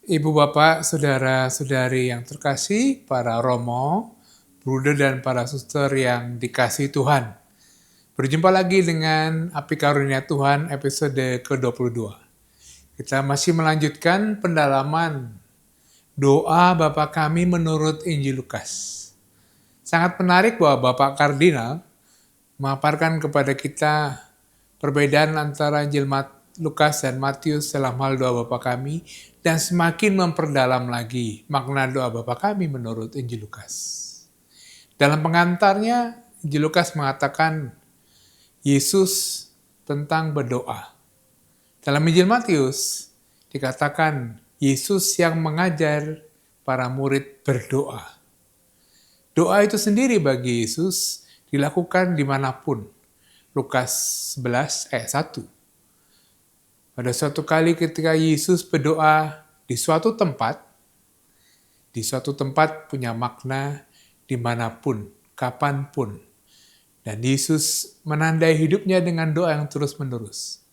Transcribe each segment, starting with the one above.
Ibu bapak, saudara-saudari yang terkasih, para romo, bruder dan para suster yang dikasihi Tuhan. Berjumpa lagi dengan Api Karunia Tuhan episode ke-22. Kita masih melanjutkan pendalaman doa Bapa kami menurut Injil Lukas. Sangat menarik bahwa Bapak Kardinal memaparkan kepada kita perbedaan antara Injil Lukas dan Matius dalam hal doa Bapa kami, dan semakin memperdalam lagi makna doa Bapa kami menurut Injil Lukas. Dalam pengantarnya, Injil Lukas mengatakan Yesus tentang berdoa. Dalam Injil Matius dikatakan Yesus yang mengajar para murid berdoa. Doa itu sendiri bagi Yesus dilakukan dimanapun. Lukas 11 ayat 1. Pada suatu kali ketika Yesus berdoa di suatu tempat punya makna dimanapun, kapanpun. Dan Yesus menandai hidupnya dengan doa yang terus-menerus.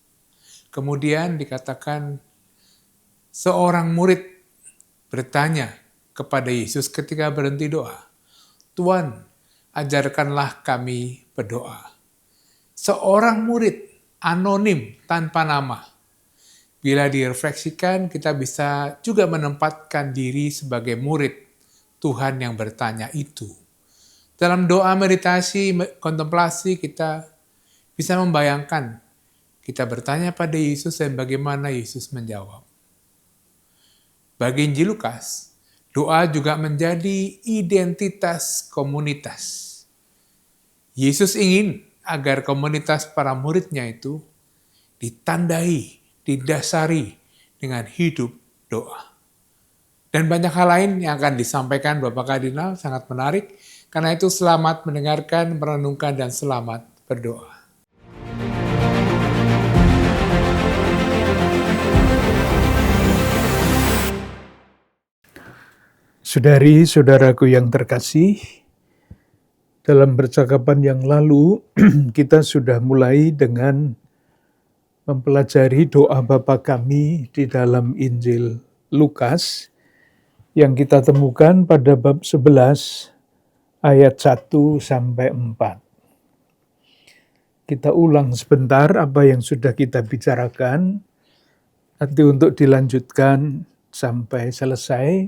Kemudian dikatakan seorang murid bertanya kepada Yesus ketika berhenti doa, "Tuan, ajarkanlah kami berdoa." Seorang murid anonim tanpa nama. Bila direfleksikan, kita bisa juga menempatkan diri sebagai murid Tuhan yang bertanya itu. Dalam doa, meditasi, kontemplasi, kita bisa membayangkan kita bertanya pada Yesus dan bagaimana Yesus menjawab. Bagi Injil Lukas, doa juga menjadi identitas komunitas. Yesus ingin agar komunitas para muridnya itu ditandai, didasari dengan hidup doa. Dan banyak hal lain yang akan disampaikan Bapak Kardinal, sangat menarik. Karena itu selamat mendengarkan, merenungkan, dan selamat berdoa. Saudari-saudaraku yang terkasih, dalam percakapan yang lalu kita sudah mulai dengan mempelajari doa Bapa kami di dalam Injil Lukas yang kita temukan pada bab 11 ayat 1 sampai 4. Kita ulang sebentar apa yang sudah kita bicarakan, nanti untuk dilanjutkan sampai selesai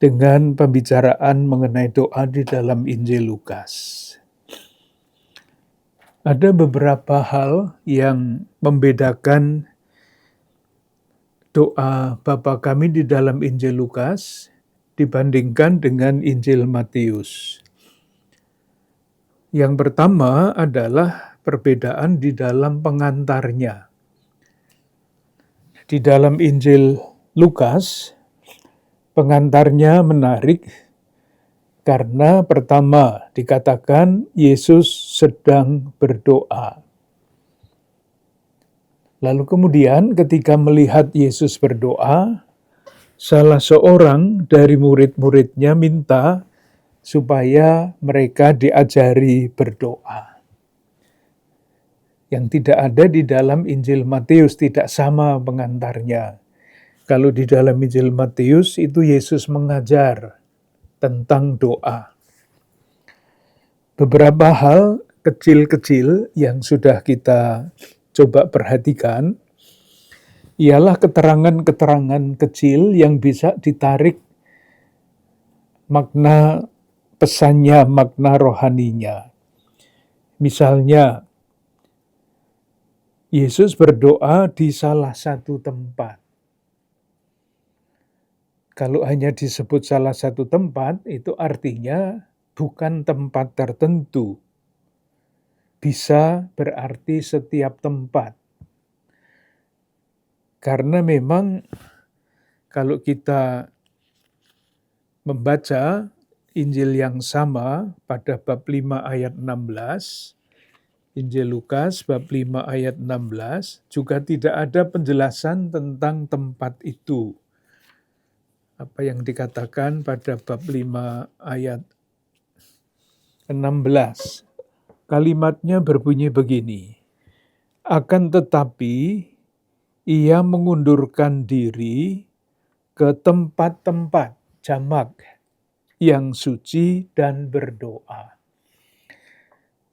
dengan pembicaraan mengenai doa di dalam Injil Lukas. Ada beberapa hal yang membedakan doa Bapa kami di dalam Injil Lukas dibandingkan dengan Injil Matius. Yang pertama adalah perbedaan di dalam pengantarnya. Di dalam Injil Lukas, pengantarnya menarik karena pertama dikatakan Yesus sedang berdoa. Lalu kemudian ketika melihat Yesus berdoa, salah seorang dari murid-muridnya minta supaya mereka diajari berdoa. Yang tidak ada di dalam Injil Matius, tidak sama pengantarnya. Kalau di dalam Injil Matius itu Yesus mengajar tentang doa. Beberapa hal kecil-kecil yang sudah kita coba perhatikan ialah keterangan-keterangan kecil yang bisa ditarik makna pesannya, makna rohaninya. Misalnya, Yesus berdoa di salah satu tempat. Kalau hanya disebut salah satu tempat, itu artinya bukan tempat tertentu. Bisa berarti setiap tempat. Karena memang kalau kita membaca Injil yang sama pada bab 5 ayat 16, Injil Lukas bab 5 ayat 16, juga tidak ada penjelasan tentang tempat itu. Apa yang dikatakan pada bab 5 ayat 16. Kalimatnya berbunyi begini, "Akan tetapi ia mengundurkan diri ke tempat-tempat jamak yang suci dan berdoa.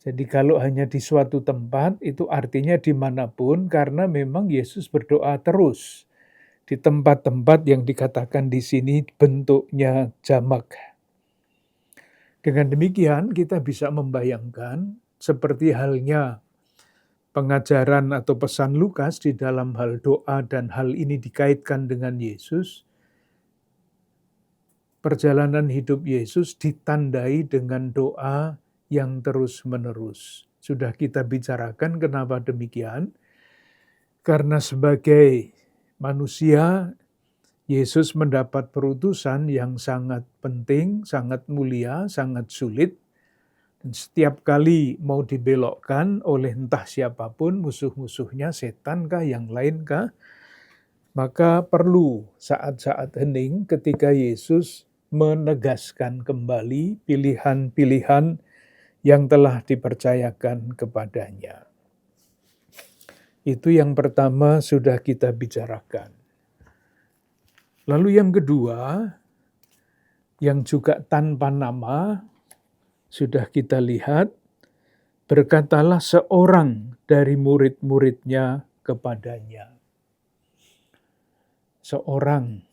Jadi kalau hanya di suatu tempat, itu artinya dimanapun, karena memang Yesus berdoa terus di tempat-tempat yang dikatakan di sini bentuknya jamak. Dengan demikian kita bisa membayangkan seperti halnya pengajaran atau pesan Lukas di dalam hal doa, dan hal ini dikaitkan dengan Yesus. Perjalanan hidup Yesus ditandai dengan doa yang terus-menerus. Sudah kita bicarakan kenapa demikian. Karena sebagai manusia, Yesus mendapat perutusan yang sangat penting, sangat mulia, sangat sulit. Dan setiap kali mau dibelokkan oleh entah siapapun, musuh-musuhnya, setan kah, yang lain kah, maka perlu saat-saat hening ketika Yesus menegaskan kembali pilihan-pilihan yang telah dipercayakan kepadanya. Itu yang pertama sudah kita bicarakan. Lalu yang kedua, yang juga tanpa nama, sudah kita lihat, berkatalah seorang dari murid-muridnya kepadanya. Seorang.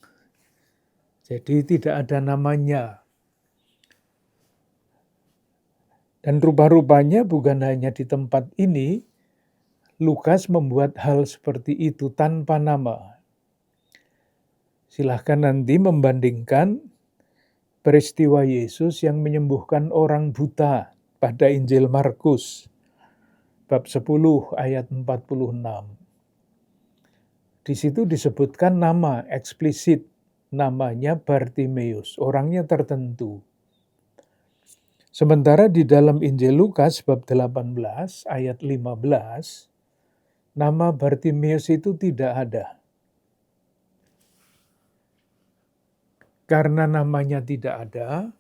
Jadi tidak ada namanya. Dan rupa-rupanya bukan hanya di tempat ini, Lukas membuat hal seperti itu tanpa nama. Silahkan nanti membandingkan peristiwa Yesus yang menyembuhkan orang buta pada Injil Markus, bab 10 ayat 46. Di situ disebutkan nama eksplisit, namanya Bartimeus, orangnya tertentu. Sementara di dalam Injil Lukas bab 18 ayat 15, nama Bartimeus itu tidak ada. Karena namanya tidak ada,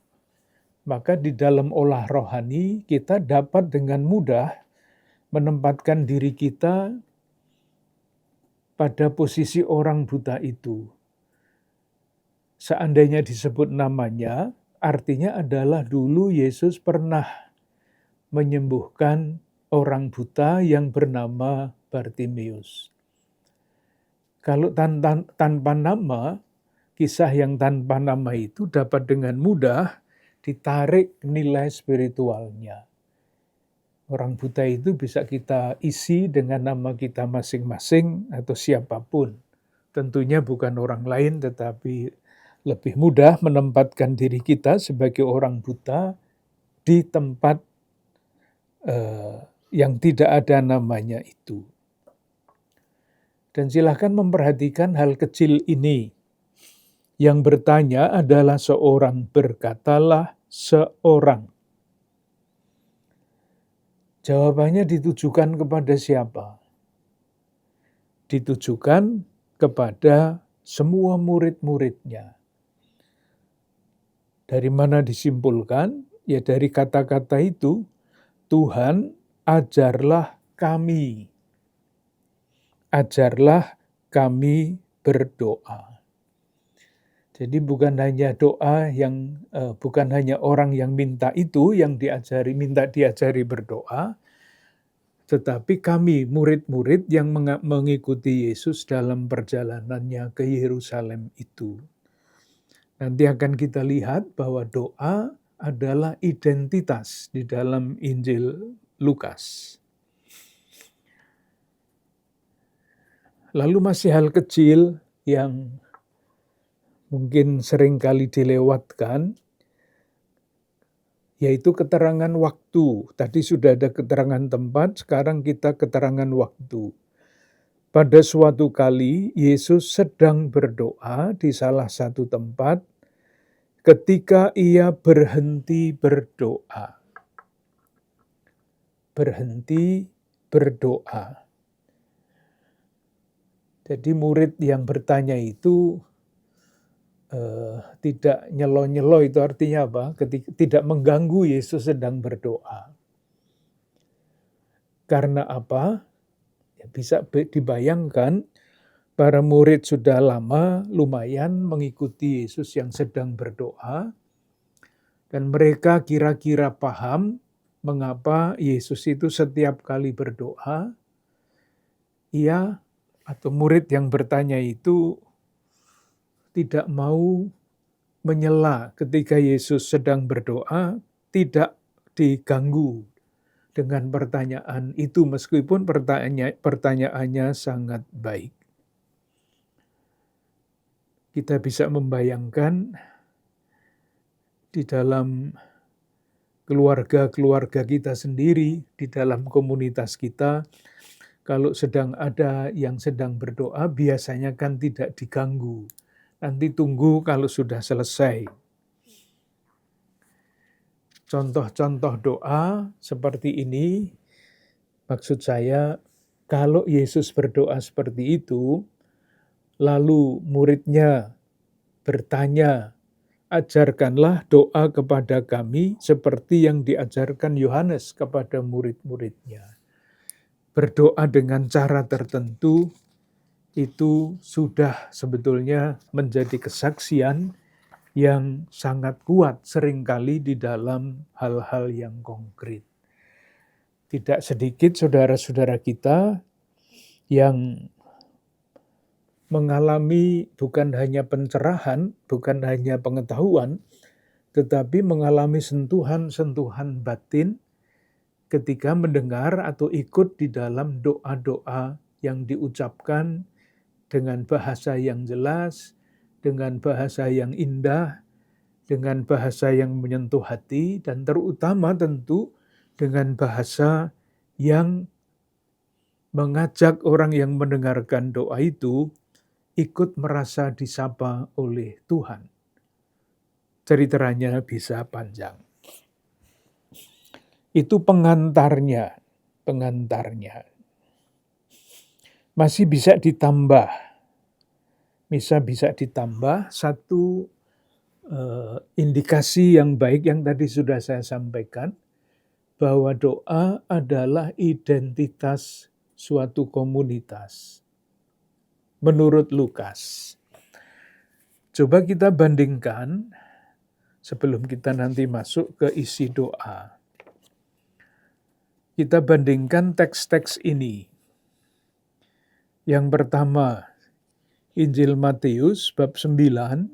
maka di dalam olah rohani kita dapat dengan mudah menempatkan diri kita pada posisi orang buta itu. Seandainya disebut namanya, artinya adalah dulu Yesus pernah menyembuhkan orang buta yang bernama Bartimeus. Kalau tanpa nama, kisah yang tanpa nama itu dapat dengan mudah ditarik nilai spiritualnya. Orang buta itu bisa kita isi dengan nama kita masing-masing atau siapapun. Tentunya bukan orang lain, tetapi lebih mudah menempatkan diri kita sebagai orang buta di tempat yang tidak ada namanya itu. Dan silakan memperhatikan hal kecil ini. Yang bertanya adalah seorang, berkatalah seorang. Jawabannya ditujukan kepada siapa? Ditujukan kepada semua murid-muridnya. Dari mana disimpulkan? Ya dari kata-kata itu, Tuhan ajarlah kami. Ajarlah kami berdoa. Jadi bukan hanya doa yang bukan hanya orang yang minta itu yang minta diajari berdoa, tetapi kami murid-murid yang mengikuti Yesus dalam perjalanannya ke Yerusalem itu. Nanti akan kita lihat bahwa doa adalah identitas di dalam Injil Lukas. Lalu masih hal kecil yang mungkin sering kali dilewatkan, yaitu keterangan waktu. Tadi sudah ada keterangan tempat, sekarang kita keterangan waktu. Pada suatu kali, Yesus sedang berdoa di salah satu tempat ketika ia berhenti berdoa. Berhenti berdoa. Jadi murid yang bertanya itu tidak nyelo-nyelo, itu artinya apa? Tidak mengganggu Yesus sedang berdoa. Karena apa? Ya, bisa dibayangkan Para murid sudah lama lumayan mengikuti Yesus yang sedang berdoa, dan mereka kira-kira paham mengapa Yesus itu setiap kali berdoa, ia atau murid yang bertanya itu tidak mau menyela ketika Yesus sedang berdoa, tidak diganggu dengan pertanyaan itu meskipun pertanyaannya sangat baik. Kita bisa membayangkan di dalam keluarga-keluarga kita sendiri, di dalam komunitas kita, kalau sedang ada yang sedang berdoa, biasanya kan tidak diganggu. Nanti tunggu kalau sudah selesai. Contoh-contoh doa seperti ini, maksud saya, kalau Yesus berdoa seperti itu, lalu muridnya bertanya, ajarkanlah doa kepada kami seperti yang diajarkan Yohanes kepada murid-muridnya. Berdoa dengan cara tertentu itu sudah sebetulnya menjadi kesaksian yang sangat kuat seringkali di dalam hal-hal yang konkret. Tidak sedikit saudara-saudara kita yang mengalami bukan hanya pencerahan, bukan hanya pengetahuan, tetapi mengalami sentuhan-sentuhan batin ketika mendengar atau ikut di dalam doa-doa yang diucapkan dengan bahasa yang jelas, dengan bahasa yang indah, dengan bahasa yang menyentuh hati, dan terutama tentu dengan bahasa yang mengajak orang yang mendengarkan doa itu ikut merasa disapa oleh Tuhan. Ceritanya bisa panjang. Itu pengantarnya. Masih bisa ditambah satu indikasi yang baik yang tadi sudah saya sampaikan, bahwa doa adalah identitas suatu komunitas. Menurut Lukas. Coba kita bandingkan sebelum kita nanti masuk ke isi doa. Kita bandingkan teks-teks ini. Yang pertama, Injil Matius bab 9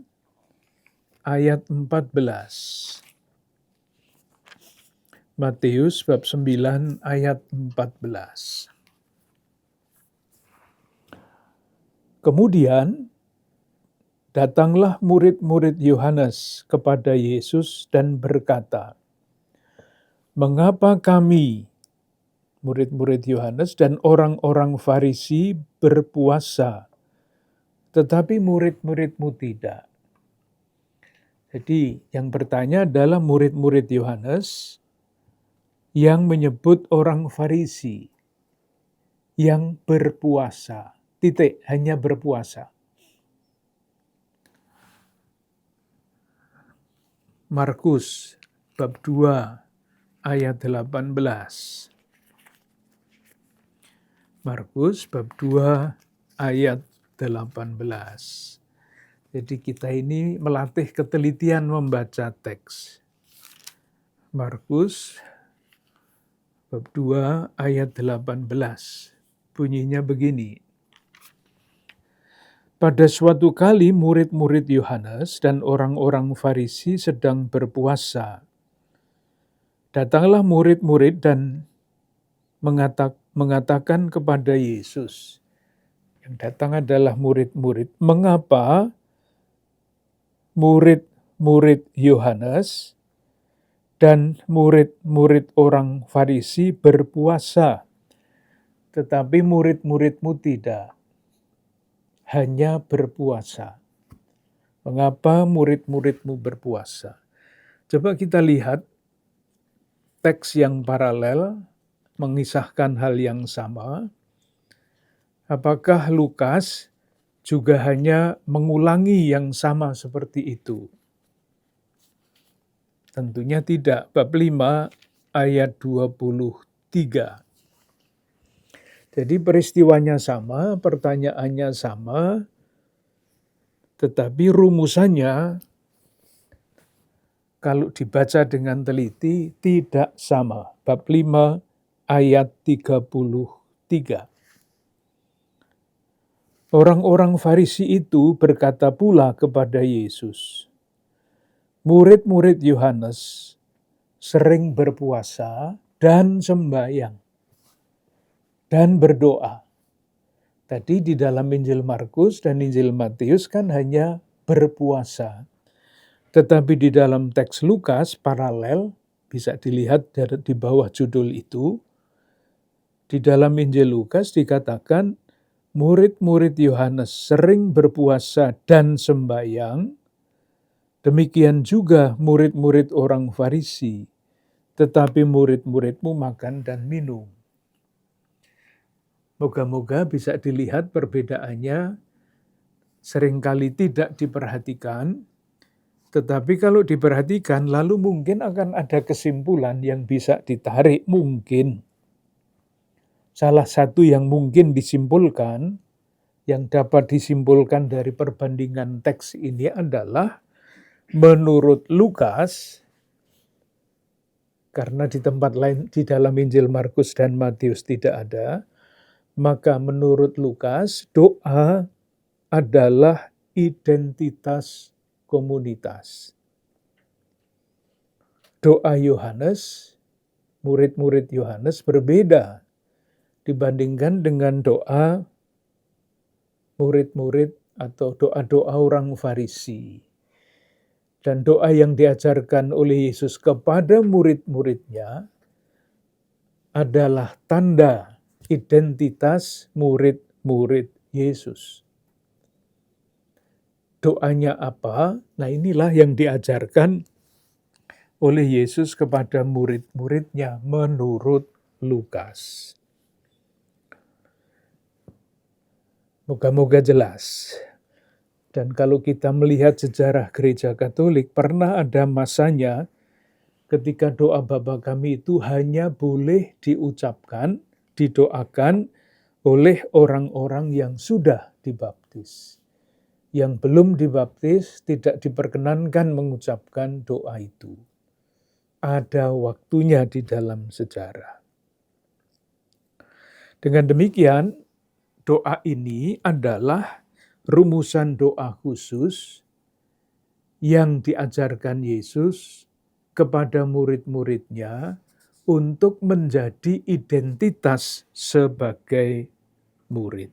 ayat 14. Matius bab 9 ayat 14. Kemudian datanglah murid-murid Yohanes kepada Yesus dan berkata, "Mengapa kami," murid-murid Yohanes, "dan orang-orang Farisi berpuasa, tetapi murid-muridmu tidak?" Jadi yang bertanya adalah murid-murid Yohanes yang menyebut orang Farisi yang berpuasa. Titik, hanya berpuasa. Markus bab 2 ayat 18. Markus bab 2 ayat 18. Jadi kita ini melatih ketelitian membaca teks. Markus bab 2 ayat 18. Bunyinya begini. Pada suatu kali murid-murid Yohanes dan orang-orang Farisi sedang berpuasa. Datanglah murid-murid dan mengatakan kepada Yesus. Yang datang adalah murid-murid. Mengapa murid-murid Yohanes dan murid-murid orang Farisi berpuasa, tetapi murid-muridmu tidak? Hanya berpuasa. Mengapa murid-muridmu berpuasa? Coba kita lihat teks yang paralel mengisahkan hal yang sama. Apakah Lukas juga hanya mengulangi yang sama seperti itu? Tentunya tidak. Bab 5 ayat 23. Jadi peristiwanya sama, pertanyaannya sama, tetapi rumusannya kalau dibaca dengan teliti tidak sama. Bab 5 ayat 33. Orang-orang Farisi itu berkata pula kepada Yesus, murid-murid Yohanes sering berpuasa dan sembahyang dan berdoa. Tadi di dalam Injil Markus dan Injil Matius kan hanya berpuasa. Tetapi di dalam teks Lukas paralel, bisa dilihat di bawah judul itu, di dalam Injil Lukas dikatakan murid-murid Yohanes sering berpuasa dan sembahyang, demikian juga murid-murid orang Farisi, tetapi murid-muridmu makan dan minum. Moga-moga bisa dilihat perbedaannya seringkali tidak diperhatikan, tetapi kalau diperhatikan lalu mungkin akan ada kesimpulan yang bisa ditarik mungkin. Salah satu yang mungkin disimpulkan, yang dapat disimpulkan dari perbandingan teks ini adalah menurut Lukas, karena di tempat lain di dalam Injil Markus dan Matius tidak ada, maka menurut Lukas doa adalah identitas komunitas. Doa Yohanes, murid-murid Yohanes berbeda dibandingkan dengan doa murid-murid atau doa-doa orang Farisi. Dan doa yang diajarkan oleh Yesus kepada murid-muridnya adalah tanda identitas murid-murid Yesus. Doanya apa? Nah, inilah yang diajarkan oleh Yesus kepada murid-muridnya menurut Lukas. Moga-moga jelas. Dan kalau kita melihat sejarah gereja Katolik, pernah ada masanya ketika doa Bapa Kami itu hanya boleh diucapkan, didoakan oleh orang-orang yang sudah dibaptis. Yang belum dibaptis tidak diperkenankan mengucapkan doa itu. Ada waktunya di dalam sejarah. Dengan demikian, doa ini adalah rumusan doa khusus yang diajarkan Yesus kepada murid-muridnya untuk menjadi identitas sebagai murid.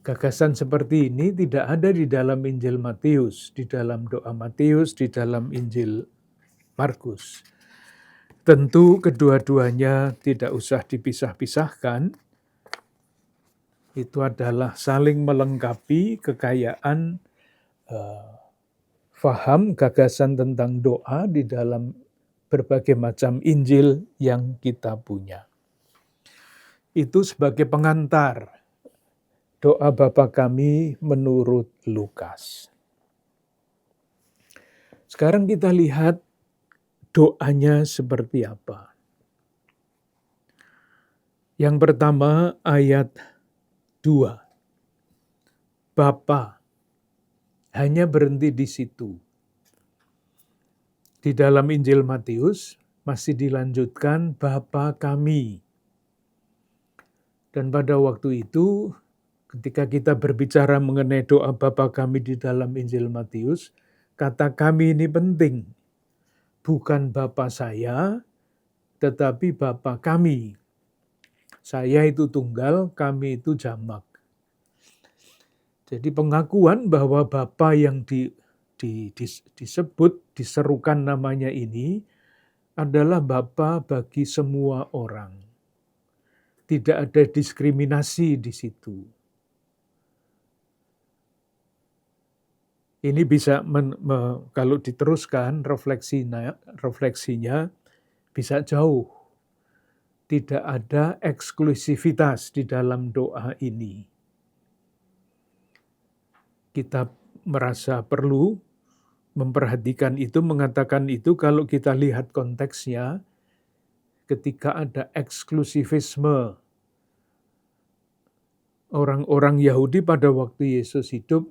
Gagasan seperti ini tidak ada di dalam Injil Matius, di dalam doa Matius, di dalam Injil Markus. Tentu kedua-duanya tidak usah dipisah-pisahkan. Itu adalah saling melengkapi kekayaan faham, gagasan tentang doa di dalam berbagai macam Injil yang kita punya. Itu sebagai pengantar doa Bapa Kami menurut Lukas. Sekarang kita lihat doanya seperti apa. Yang pertama ayat 2. Bapa, hanya berhenti di situ. Di dalam Injil Matius masih dilanjutkan Bapa Kami. Dan pada waktu itu ketika kita berbicara mengenai doa Bapa Kami di dalam Injil Matius, kata kami ini penting. Bukan Bapa saya, tetapi Bapa kami. Saya itu tunggal, kami itu jamak. Jadi pengakuan bahwa Bapa yang disebut, diserukan namanya ini adalah Bapa bagi semua orang. Tidak ada diskriminasi di situ. Ini bisa, kalau diteruskan refleksinya bisa jauh. Tidak ada eksklusivitas di dalam doa ini. Kita merasa perlu memperhatikan itu, mengatakan itu kalau kita lihat konteksnya. ketika ada eksklusivisme orang-orang Yahudi pada waktu Yesus hidup,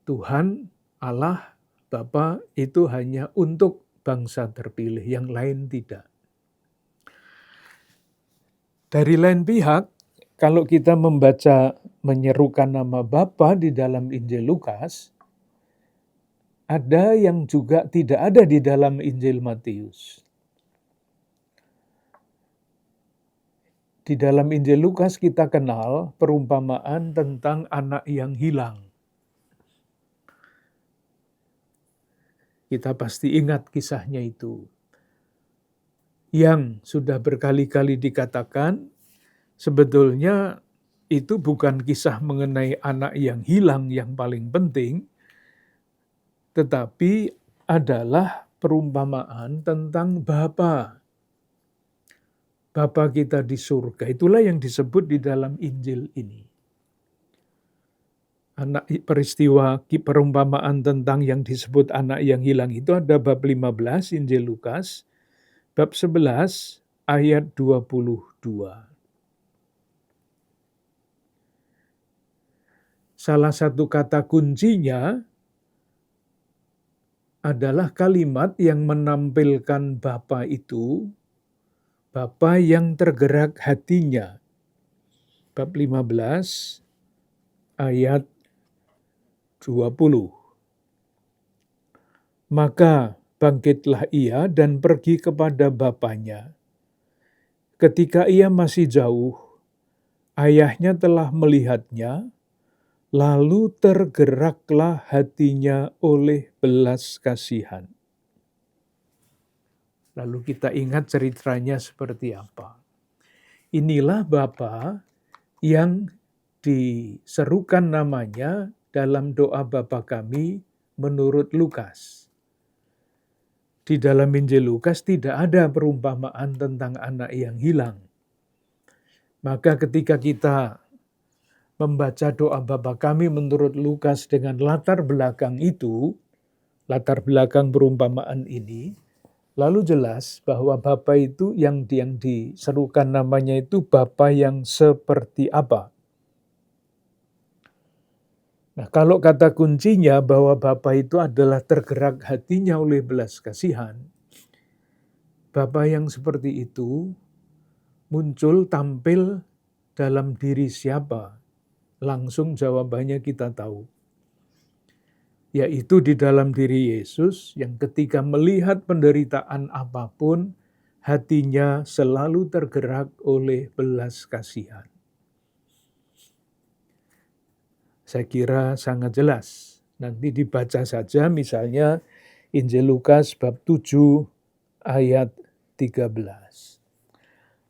Tuhan Allah Bapa itu hanya untuk bangsa terpilih, yang lain tidak. Dari lain pihak, kalau kita membaca menyerukan nama Bapa di dalam Injil Lukas, ada yang juga tidak ada di dalam Injil Matius. Di dalam Injil Lukas kita kenal perumpamaan tentang anak yang hilang. Kita pasti ingat kisahnya itu. Yang sudah berkali-kali dikatakan, sebetulnya itu bukan kisah mengenai anak yang hilang yang paling penting, tetapi adalah perumpamaan tentang Bapa. Bapa kita di surga, itulah yang disebut di dalam Injil ini. Peristiwa perumpamaan tentang yang disebut anak yang hilang itu ada bab 15 Injil Lukas, bab 11 ayat 22. Salah satu kata kuncinya adalah kalimat yang menampilkan Bapa itu, Bapa yang tergerak hatinya. Bab 15 ayat 20. Maka bangkitlah ia dan pergi kepada bapanya. Ketika ia masih jauh, ayahnya telah melihatnya, lalu tergeraklah hatinya oleh belas kasihan. Lalu kita ingat ceritanya seperti apa. Inilah Bapa yang diserukan namanya dalam doa Bapa kami menurut Lukas. Di dalam Injil Lukas tidak ada perumpamaan tentang anak yang hilang. Maka ketika kita membaca doa Bapa kami menurut Lukas dengan latar belakang itu, latar belakang perumpamaan ini, lalu jelas bahwa Bapa itu yang diserukan namanya itu Bapa yang seperti apa. Nah, kalau kata kuncinya bahwa Bapa itu adalah tergerak hatinya oleh belas kasihan, Bapa yang seperti itu muncul tampil dalam diri siapa? Langsung jawabannya kita tahu. Yaitu di dalam diri Yesus yang ketika melihat penderitaan apapun, hatinya selalu tergerak oleh belas kasihan. Saya kira sangat jelas. Nanti dibaca saja misalnya Injil Lukas bab 7 ayat 13.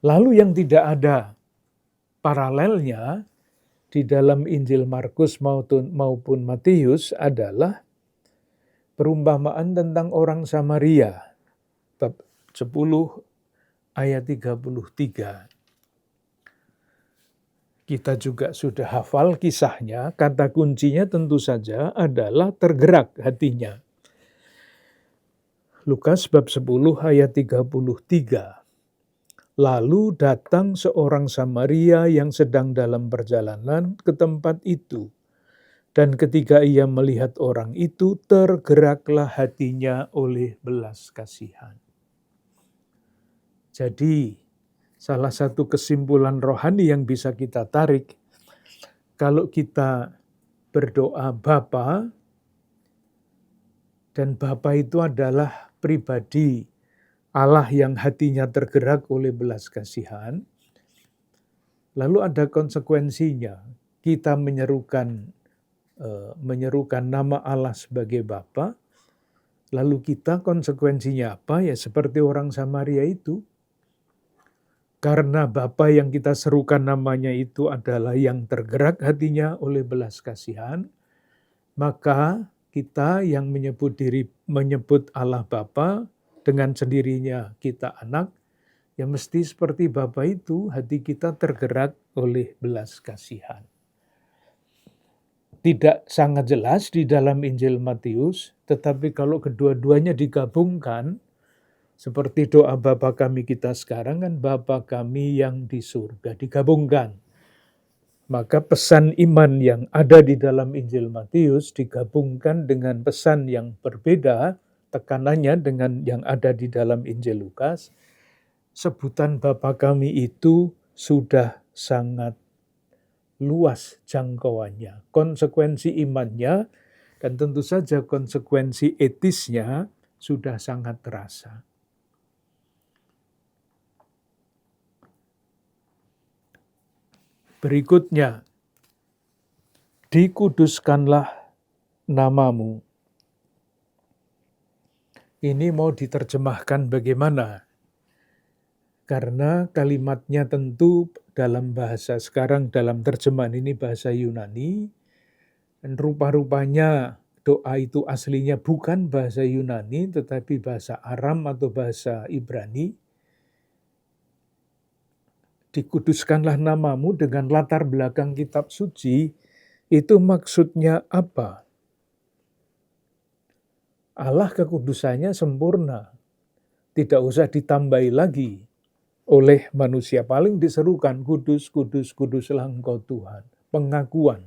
Lalu yang tidak ada paralelnya di dalam Injil Markus maupun Matius adalah perumpamaan tentang orang Samaria. Bab 10 ayat 33. Kita juga sudah hafal kisahnya, kata kuncinya tentu saja adalah tergerak hatinya. Lukas bab 10 ayat 33. Lalu datang seorang Samaria yang sedang dalam perjalanan ke tempat itu. Dan ketika ia melihat orang itu, tergeraklah hatinya oleh belas kasihan. Jadi, salah satu kesimpulan rohani yang bisa kita tarik, kalau kita berdoa Bapa, dan Bapa itu adalah pribadi Allah yang hatinya tergerak oleh belas kasihan, lalu ada konsekuensinya. Kita menyerukan nama Allah sebagai Bapa, lalu kita konsekuensinya apa? Ya seperti orang Samaria itu. Karena Bapa yang kita serukan namanya itu adalah yang tergerak hatinya oleh belas kasihan, maka kita yang menyebut Allah Bapa, dengan sendirinya kita anak, ya mesti seperti Bapa itu, hati kita tergerak oleh belas kasihan. Tidak sangat jelas di dalam Injil Matius, tetapi kalau kedua-duanya digabungkan, Seperti doa Bapa kami kita sekarang kan Bapa kami yang di surga digabungkan. Maka pesan iman yang ada di dalam Injil Matius digabungkan dengan pesan yang berbeda, tekanannya dengan yang ada di dalam Injil Lukas. Sebutan Bapa kami itu sudah sangat luas jangkauannya, konsekuensi imannya, dan tentu saja konsekuensi etisnya sudah sangat terasa. Berikutnya, dikuduskanlah namamu. Ini mau diterjemahkan bagaimana? Karena kalimatnya tentu dalam bahasa sekarang, dalam terjemahan ini bahasa Yunani, dan rupa-rupanya doa itu aslinya bukan bahasa Yunani, tetapi bahasa Aram atau bahasa Ibrani. Dikuduskanlah namamu dengan latar belakang kitab suci, itu maksudnya apa? Allah kekudusannya sempurna, tidak usah ditambahi lagi oleh manusia. Paling diserukan, kudus, kudus, kuduslah engkau Tuhan. Pengakuan.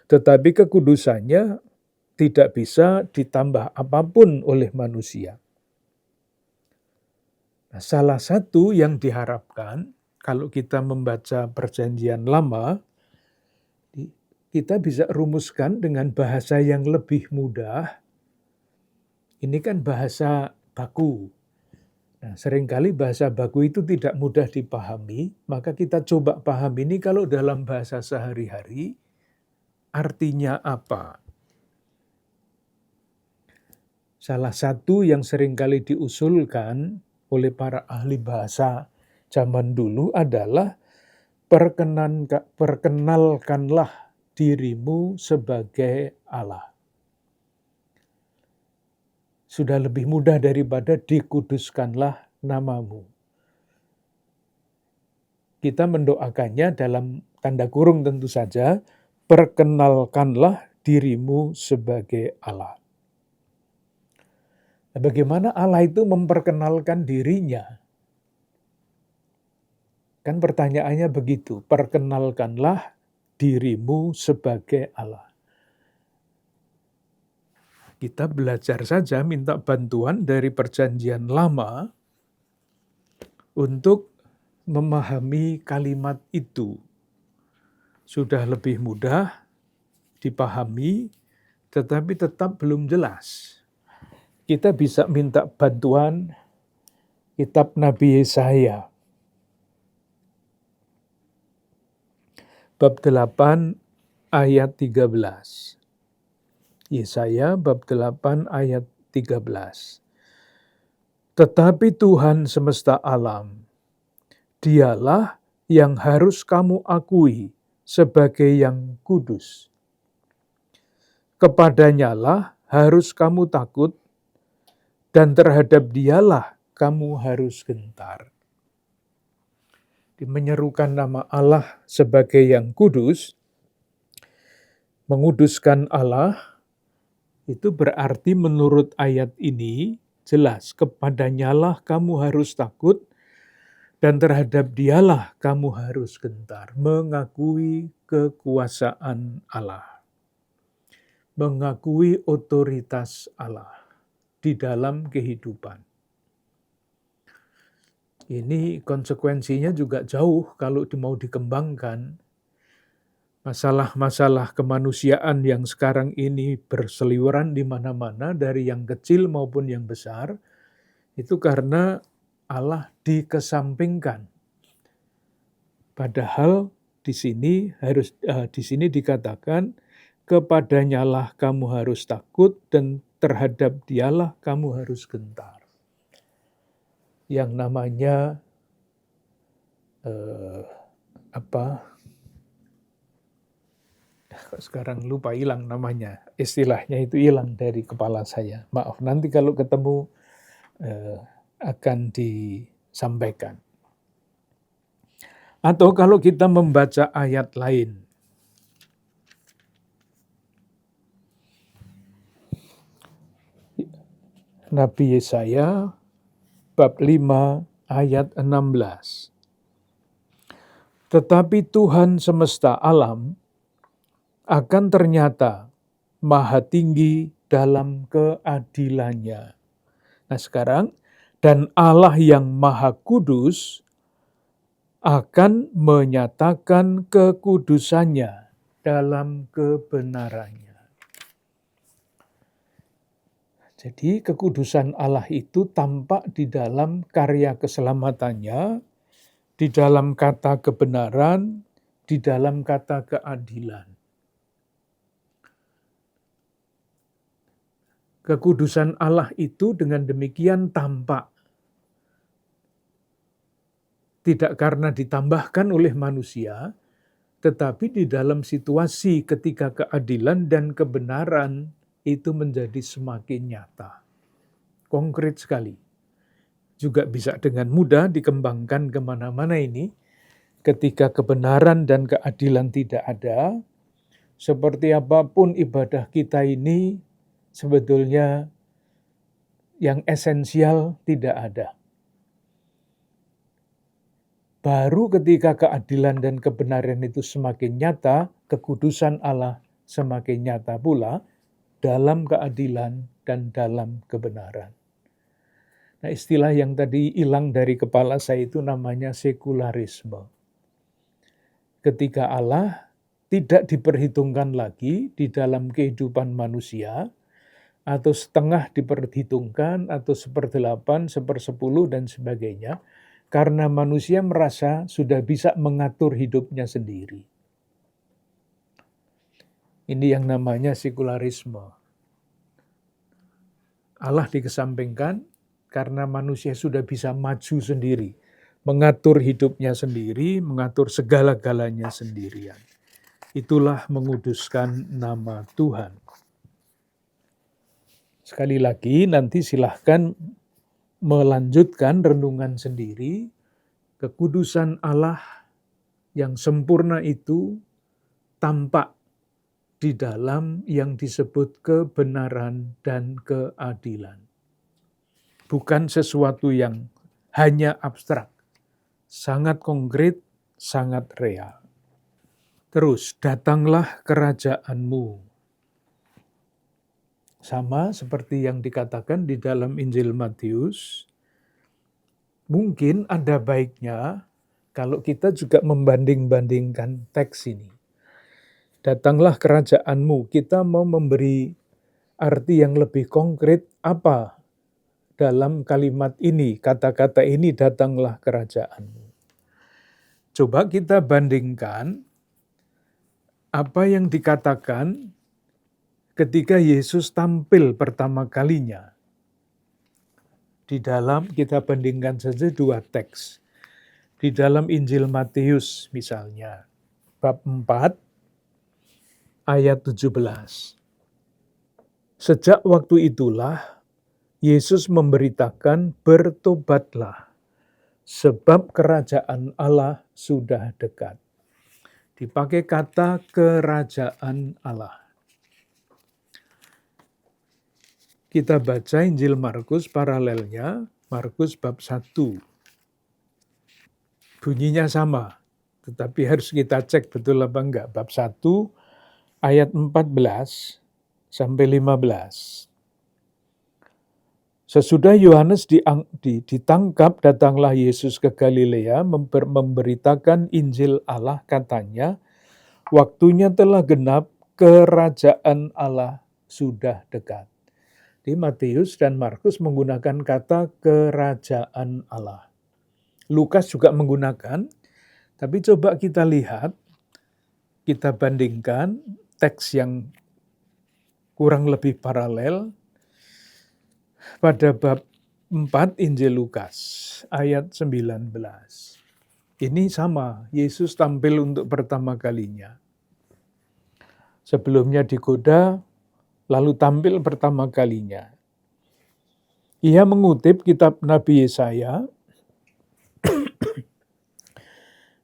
Tetapi kekudusannya tidak bisa ditambah apapun oleh manusia. Nah, salah satu yang diharapkan, kalau kita membaca Perjanjian Lama, kita bisa rumuskan dengan bahasa yang lebih mudah. Ini kan bahasa baku. Nah, seringkali bahasa baku itu tidak mudah dipahami, maka kita coba paham ini kalau dalam bahasa sehari-hari, artinya apa? Salah satu yang seringkali diusulkan oleh para ahli bahasa zaman dulu adalah perkenalkanlah dirimu sebagai Allah. Sudah lebih mudah daripada dikuduskanlah namamu. Kita mendoakannya dalam tanda kurung tentu saja, perkenalkanlah dirimu sebagai Allah. Nah, bagaimana Allah itu memperkenalkan dirinya? Kan pertanyaannya begitu, perkenalkanlah dirimu sebagai Allah. Kita belajar saja minta bantuan dari Perjanjian Lama untuk memahami kalimat itu. Sudah lebih mudah dipahami, tetapi tetap belum jelas. Kita bisa minta bantuan kitab Nabi Yesaya. Bab 8 ayat 13. Yesaya bab 8 ayat 13. Tetapi Tuhan semesta alam, Dialah yang harus kamu akui sebagai yang kudus. Kepadanyalah harus kamu takut, dan terhadap Dialah kamu harus gentar. Menyerukan nama Allah sebagai yang kudus, menguduskan Allah, itu berarti menurut ayat ini jelas, kepadanyalah kamu harus takut, dan terhadap Dialah kamu harus gentar. Mengakui kekuasaan Allah. Mengakui otoritas Allah di dalam kehidupan. Ini konsekuensinya juga jauh kalau mau dikembangkan. Masalah-masalah kemanusiaan yang sekarang ini berseliweran di mana-mana, dari yang kecil maupun yang besar, itu karena Allah dikesampingkan. Padahal di sini dikatakan, kepadanyalah kamu harus takut, dan terhadap Dialah kamu harus gentar. Yang namanya sekarang lupa, hilang namanya, istilahnya itu hilang dari kepala saya. Maaf, nanti kalau ketemu akan disampaikan. Atau kalau kita membaca ayat lain, Nabi Yesaya bab 5 ayat 16. Tetapi Tuhan semesta alam akan ternyata maha tinggi dalam keadilannya. Nah sekarang, dan Allah yang maha kudus akan menyatakan kekudusannya dalam kebenarannya. Jadi kekudusan Allah itu tampak di dalam karya keselamatannya, di dalam kata kebenaran, di dalam kata keadilan. Kekudusan Allah itu dengan demikian tampak. Tidak karena ditambahkan oleh manusia, tetapi di dalam situasi ketika keadilan dan kebenaran itu menjadi semakin nyata. Konkret sekali. Juga bisa dengan mudah dikembangkan kemana-mana ini. Ketika kebenaran dan keadilan tidak ada, seperti apapun ibadah kita ini, sebetulnya yang esensial tidak ada. Baru ketika keadilan dan kebenaran itu semakin nyata, kekudusan Allah semakin nyata pula dalam keadilan dan dalam kebenaran. Nah, istilah yang tadi hilang dari kepala saya itu namanya sekularisme. Ketika Allah tidak diperhitungkan lagi di dalam kehidupan manusia, atau setengah diperhitungkan, atau 1/8, 1/10, dan sebagainya, karena manusia merasa sudah bisa mengatur hidupnya sendiri. Ini yang namanya sekularisme. Allah dikesampingkan karena manusia sudah bisa maju sendiri, mengatur hidupnya sendiri, mengatur segala-galanya sendirian. Itulah menguduskan nama Tuhan. Sekali lagi, nanti silahkan melanjutkan renungan sendiri. Kekudusan Allah yang sempurna itu tampak di dalam yang disebut kebenaran dan keadilan. Bukan sesuatu yang hanya abstrak, sangat konkret, sangat real. Terus, datanglah kerajaanmu. Sama seperti yang dikatakan di dalam Injil Matius, mungkin ada baiknya kalau kita juga membanding-bandingkan teks ini. Datanglah kerajaanmu, kita mau memberi arti yang lebih konkret apa dalam kalimat ini, kata-kata ini, datanglah kerajaanmu. Coba kita bandingkan apa yang dikatakan ketika Yesus tampil pertama kalinya. Di dalam, kita bandingkan saja 2 teks. Di dalam Injil Matius misalnya, bab 4, ayat 17. Sejak waktu itulah, Yesus memberitakan, bertobatlah, sebab kerajaan Allah sudah dekat. Dipakai kata kerajaan Allah. Kita baca Injil Markus paralelnya, Markus bab 1. Bunyinya sama, tetapi harus kita cek betul apa enggak. Bab 1 ayat 14 sampai 15. Sesudah Yohanes ditangkap, datanglah Yesus ke Galilea memberitakan Injil Allah, katanya, waktunya telah genap, kerajaan Allah sudah dekat. Di Matius dan Markus menggunakan kata kerajaan Allah. Lukas juga menggunakan, tapi coba kita lihat, kita bandingkan teks yang kurang lebih paralel pada bab 4 Injil Lukas ayat 19. Ini sama, Yesus tampil untuk pertama kalinya. Sebelumnya digoda, lalu tampil pertama kalinya. Ia mengutip kitab Nabi Yesaya,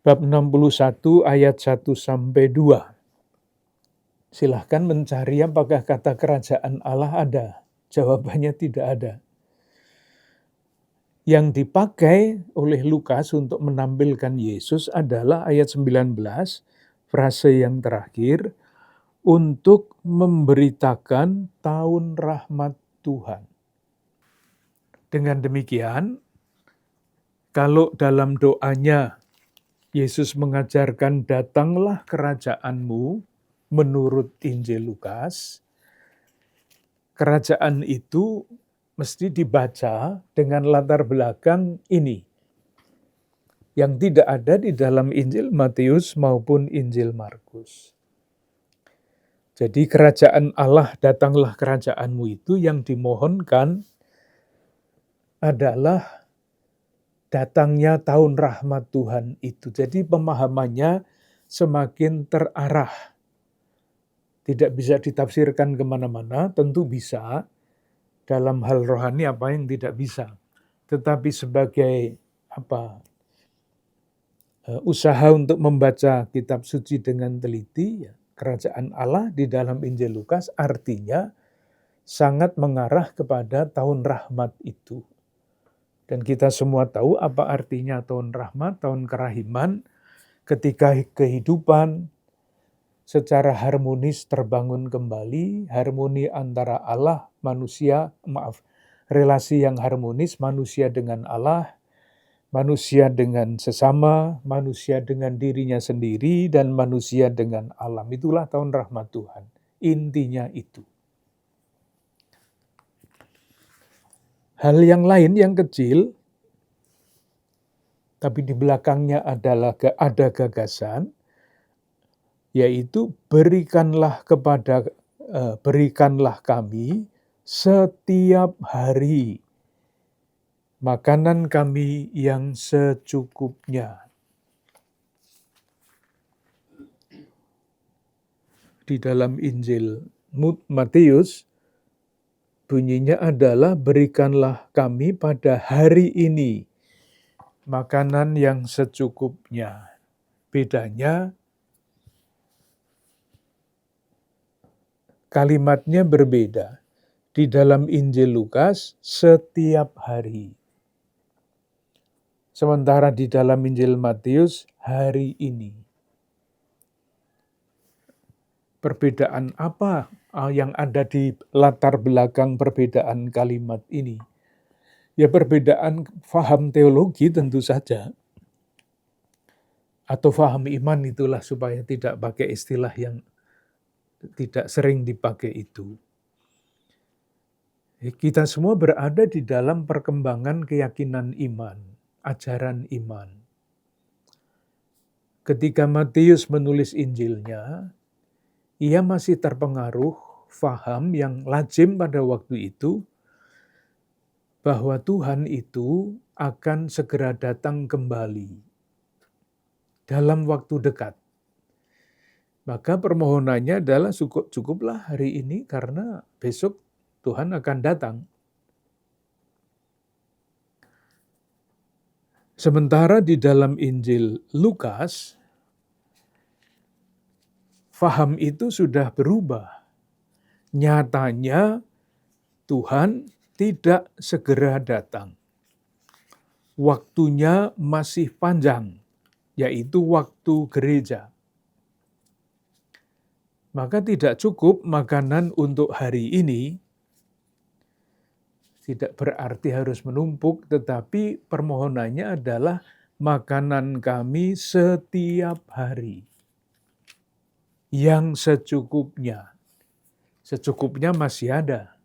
bab 61 ayat 1 sampai 2. Silahkan mencari apakah kata kerajaan Allah ada. Jawabannya tidak ada. Yang dipakai oleh Lukas untuk menampilkan Yesus adalah ayat 19, frase yang terakhir, untuk memberitakan tahun rahmat Tuhan. Dengan demikian, kalau dalam doanya Yesus mengajarkan datanglah kerajaanmu menurut Injil Lukas, kerajaan itu mesti dibaca dengan latar belakang ini, yang tidak ada di dalam Injil Matius maupun Injil Markus. Jadi kerajaan Allah, datanglah kerajaanmu itu yang dimohonkan adalah datangnya tahun rahmat Tuhan itu. Jadi pemahamannya semakin terarah. Tidak bisa ditafsirkan kemana-mana, tentu bisa. Dalam hal rohani apa yang tidak bisa. Tetapi sebagai usaha untuk membaca kitab suci dengan teliti, ya, kerajaan Allah di dalam Injil Lukas artinya sangat mengarah kepada tahun rahmat itu. Dan kita semua tahu apa artinya tahun rahmat, tahun kerahiman, ketika kehidupan secara harmonis terbangun kembali, harmoni antara Allah, manusia, relasi yang harmonis manusia dengan Allah, manusia dengan sesama, manusia dengan dirinya sendiri, dan manusia dengan alam. Itulah tahun rahmat Tuhan. Intinya itu. Hal yang lain yang kecil, tapi di belakangnya ada gagasan, yaitu berikanlah kami setiap hari makanan kami yang secukupnya. Di dalam Injil Matius, bunyinya adalah berikanlah kami pada hari ini makanan yang secukupnya. Bedanya, kalimatnya berbeda. Di dalam Injil Lukas, setiap hari. Sementara di dalam Injil Matius, hari ini. Perbedaan apa yang ada di latar belakang perbedaan kalimat ini? Ya, perbedaan faham teologi tentu saja. Atau faham iman, itulah, supaya tidak pakai istilah yang tidak sering dipakai itu. Kita semua berada di dalam perkembangan keyakinan iman. Ajaran iman. Ketika Matius menulis Injilnya, ia masih terpengaruh faham yang lazim pada waktu itu, bahwa Tuhan itu akan segera datang kembali dalam waktu dekat. Maka permohonannya adalah cukuplah hari ini karena besok Tuhan akan datang. Sementara di dalam Injil Lukas, faham itu sudah berubah. Nyatanya Tuhan tidak segera datang. Waktunya masih panjang, yaitu waktu gereja. Maka tidak cukup makanan untuk hari ini, tidak berarti harus menumpuk, tetapi permohonannya adalah makanan kami setiap hari. Yang secukupnya. Secukupnya masih ada.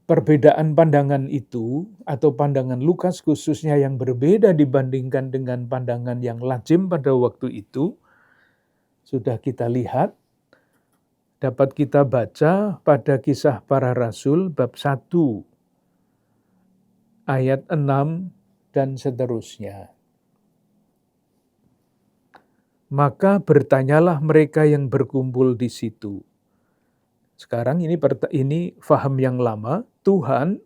Perbedaan pandangan itu, atau pandangan Lukas khususnya yang berbeda dibandingkan dengan pandangan yang lazim pada waktu itu, sudah kita lihat, dapat kita baca pada Kisah Para Rasul bab 1, ayat 6 dan seterusnya. Maka bertanyalah mereka yang berkumpul di situ. Sekarang ini faham yang lama, Tuhan,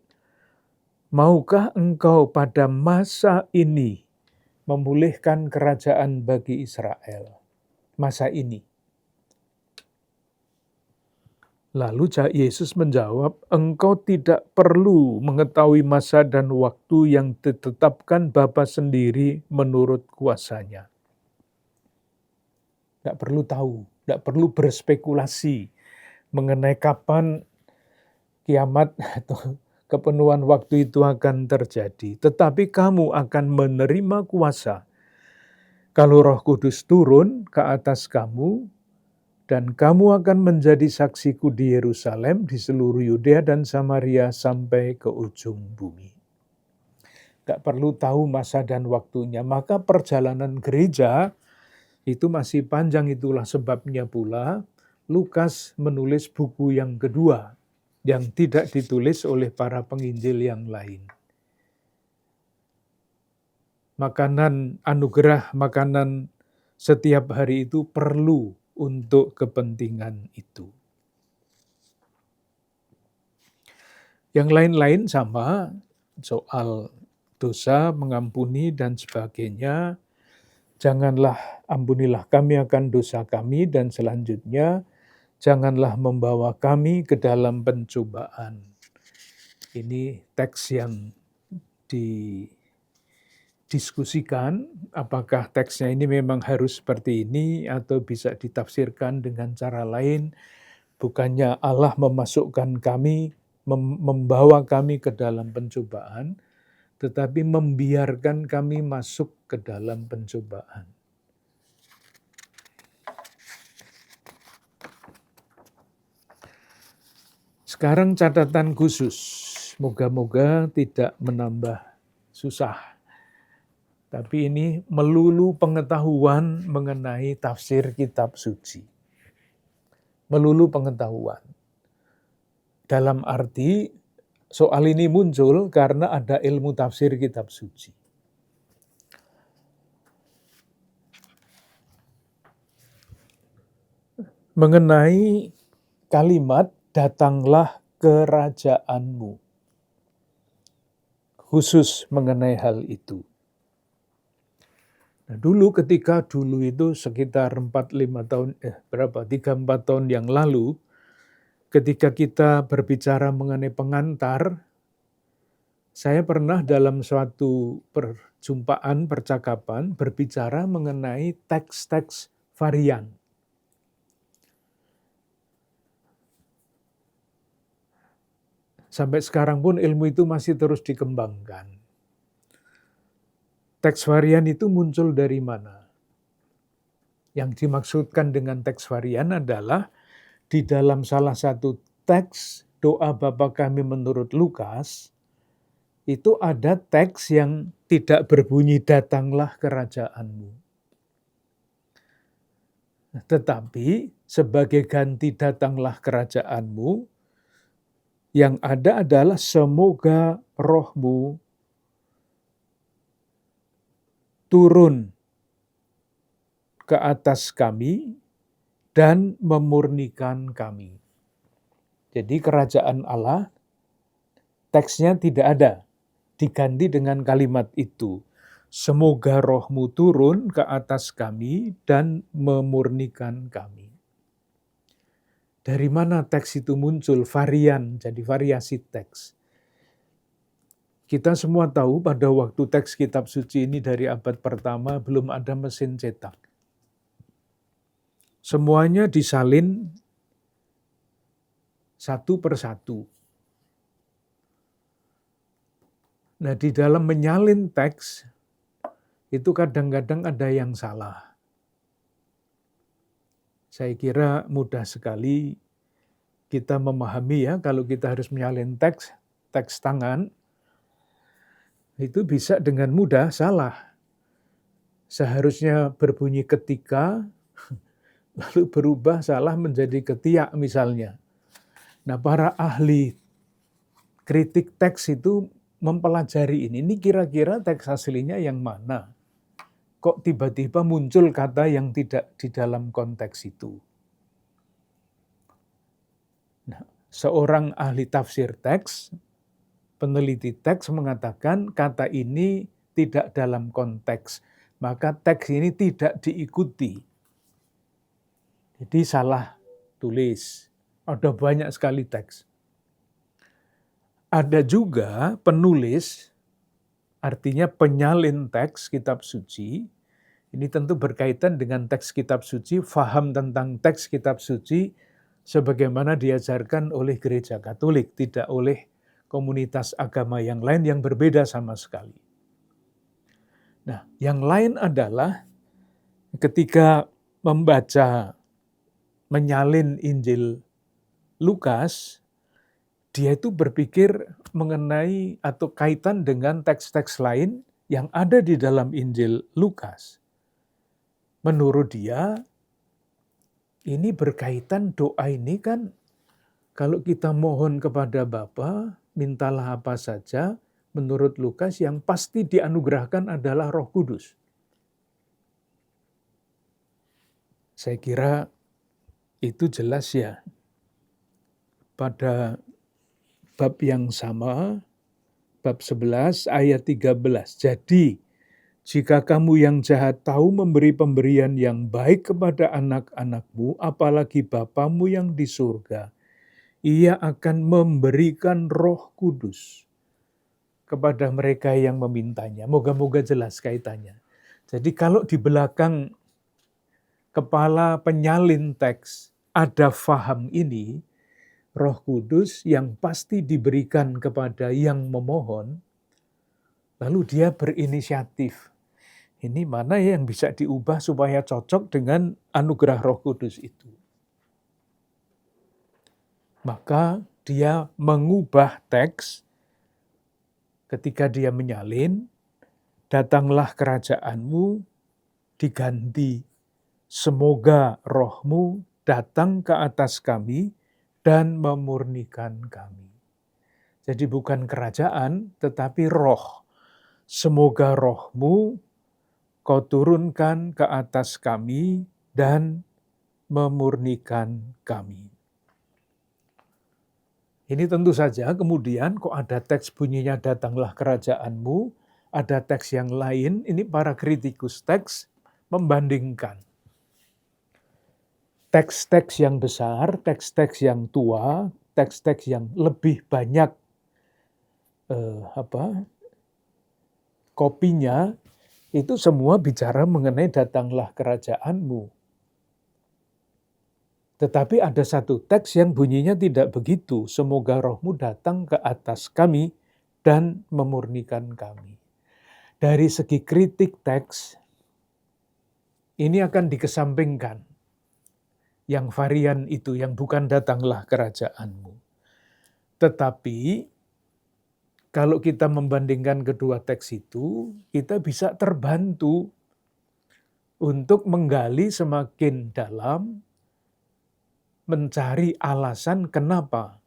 maukah engkau pada masa ini memulihkan kerajaan bagi Israel? Masa ini. Lalu Yesus menjawab, engkau tidak perlu mengetahui masa dan waktu yang ditetapkan Bapa sendiri menurut kuasanya. Tidak perlu tahu, tidak perlu berspekulasi mengenai kapan kiamat atau kepenuhan waktu itu akan terjadi. Tetapi kamu akan menerima kuasa kalau Roh Kudus turun ke atas kamu, dan kamu akan menjadi saksiku di Yerusalem, di seluruh Yudea dan Samaria sampai ke ujung bumi. Tidak perlu tahu masa dan waktunya, maka perjalanan gereja itu masih panjang. Itulah sebabnya pula Lukas menulis buku yang kedua yang tidak ditulis oleh para penginjil yang lain. Makanan anugerah, makanan setiap hari itu perlu untuk kepentingan itu. Yang lain-lain sama, soal dosa, mengampuni, dan sebagainya. Janganlah, ampunilah kami akan dosa kami, dan selanjutnya, janganlah membawa kami ke dalam pencobaan. Ini teks yang didiskusikan, apakah teksnya ini memang harus seperti ini, atau bisa ditafsirkan dengan cara lain. Bukannya Allah memasukkan kami, membawa kami ke dalam pencobaan, tetapi membiarkan kami masuk ke dalam pencobaan. Sekarang catatan khusus, moga-moga tidak menambah susah. Tapi ini melulu pengetahuan mengenai tafsir kitab suci. Melulu pengetahuan. Dalam arti soal ini muncul karena ada ilmu tafsir kitab suci. Mengenai kalimat datanglah kerajaanmu. Khusus mengenai hal itu. Nah, ketika dulu itu sekitar 3-4 tahun yang lalu, ketika kita berbicara mengenai pengantar, saya pernah dalam suatu perjumpaan, percakapan, berbicara mengenai teks-teks varian. Sampai sekarang pun ilmu itu masih terus dikembangkan. Teks varian itu muncul dari mana? Yang dimaksudkan dengan teks varian adalah di dalam salah satu teks doa Bapa kami menurut Lukas, itu ada teks yang tidak berbunyi datanglah kerajaanmu. Tetapi sebagai ganti datanglah kerajaanmu, yang ada adalah semoga rohmu turun ke atas kami dan memurnikan kami. Jadi kerajaan Allah, teksnya tidak ada, diganti dengan kalimat itu. Semoga rohmu turun ke atas kami dan memurnikan kami. Dari mana teks itu muncul? Varian, jadi variasi teks. Kita semua tahu pada waktu teks kitab suci ini dari abad pertama belum ada mesin cetak. Semuanya disalin satu persatu. Nah, di dalam menyalin teks, itu kadang-kadang ada yang salah. Saya kira mudah sekali kita memahami ya, kalau kita harus menyalin teks tangan, itu bisa dengan mudah salah. Seharusnya berbunyi ketika, lalu berubah salah menjadi ketiak misalnya. Nah, para ahli kritik teks itu mempelajari ini kira-kira teks aslinya yang mana? Kok tiba-tiba muncul kata yang tidak di dalam konteks itu? Nah, seorang ahli tafsir teks, peneliti teks mengatakan kata ini tidak dalam konteks, maka teks ini tidak diikuti. Jadi salah tulis. Ada banyak sekali teks. Ada juga penulis, artinya penyalin teks kitab suci. Ini tentu berkaitan dengan teks kitab suci, faham tentang teks kitab suci sebagaimana diajarkan oleh gereja Katolik, tidak oleh komunitas agama yang lain yang berbeda sama sekali. Nah, yang lain adalah ketika membaca, menyalin Injil Lukas, dia itu berpikir mengenai atau kaitan dengan teks-teks lain yang ada di dalam Injil Lukas. Menurut dia, ini berkaitan doa ini kan, kalau kita mohon kepada Bapa, mintalah apa saja, menurut Lukas yang pasti dianugerahkan adalah Roh Kudus. Saya kira itu jelas ya. Pada bab yang sama, bab 11 ayat 13. Jadi, jika kamu yang jahat tahu memberi pemberian yang baik kepada anak-anakmu, apalagi Bapamu yang di surga, Ia akan memberikan Roh Kudus kepada mereka yang memintanya. Moga-moga jelas kaitannya. Jadi kalau di belakang kepala penyalin teks ada faham ini, Roh Kudus yang pasti diberikan kepada yang memohon, lalu dia berinisiatif. Ini mana yang bisa diubah supaya cocok dengan anugerah Roh Kudus itu. Maka dia mengubah teks ketika dia menyalin, datanglah kerajaanmu, diganti, semoga rohmu datang ke atas kami dan memurnikan kami. Jadi bukan kerajaan, tetapi roh. Semoga rohmu kau turunkan ke atas kami dan memurnikan kami. Ini tentu saja kemudian kok ada teks bunyinya datanglah kerajaanmu, ada teks yang lain, ini para kritikus teks membandingkan. Teks-teks yang besar, teks-teks yang tua, teks-teks yang lebih banyak kopinya, itu semua bicara mengenai datanglah kerajaanmu. Tetapi ada satu teks yang bunyinya tidak begitu. Semoga rohmu datang ke atas kami dan memurnikan kami. Dari segi kritik teks, ini akan dikesampingkan. Yang varian itu, yang bukan datanglah kerajaanmu. Tetapi, kalau kita membandingkan kedua teks itu, kita bisa terbantu untuk menggali semakin dalam, mencari alasan kenapa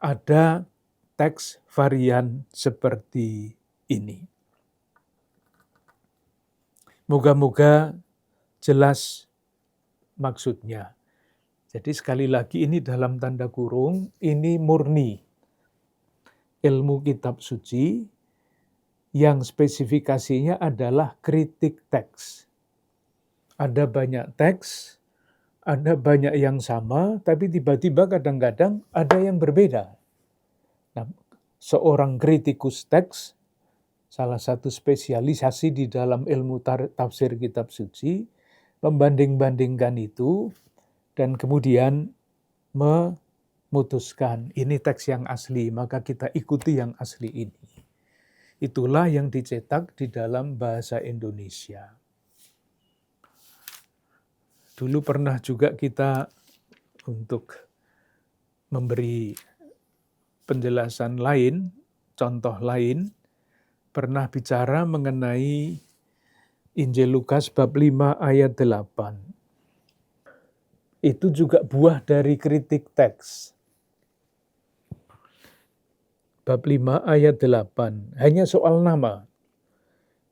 ada teks varian seperti ini. Moga-moga jelas maksudnya. Jadi sekali lagi ini dalam tanda kurung, ini murni ilmu kitab suci yang spesifikasinya adalah kritik teks. Ada banyak teks, ada banyak yang sama, tapi tiba-tiba kadang-kadang ada yang berbeda. Nah, seorang kritikus teks, salah satu spesialisasi di dalam ilmu tafsir kitab suci, membanding-bandingkan itu, dan kemudian memutuskan ini teks yang asli, maka kita ikuti yang asli ini. Itulah yang dicetak di dalam bahasa Indonesia. Dulu pernah juga kita untuk memberi penjelasan lain, contoh lain, pernah bicara mengenai Injil Lukas bab 5 ayat 8. Itu juga buah dari kritik teks. Bab 5 ayat 8, hanya soal nama.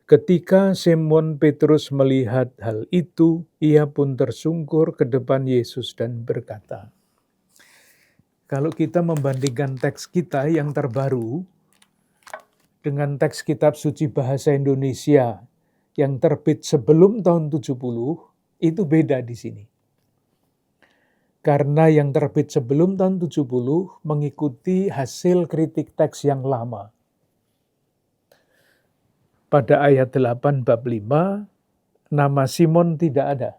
Ketika Simon Petrus melihat hal itu, ia pun tersungkur ke depan Yesus dan berkata, kalau kita membandingkan teks kita yang terbaru dengan teks kitab suci bahasa Indonesia yang terbit sebelum tahun 70, itu beda di sini. Karena yang terbit sebelum tahun 70 mengikuti hasil kritik teks yang lama. Pada ayat 8 bab 5, nama Simon tidak ada,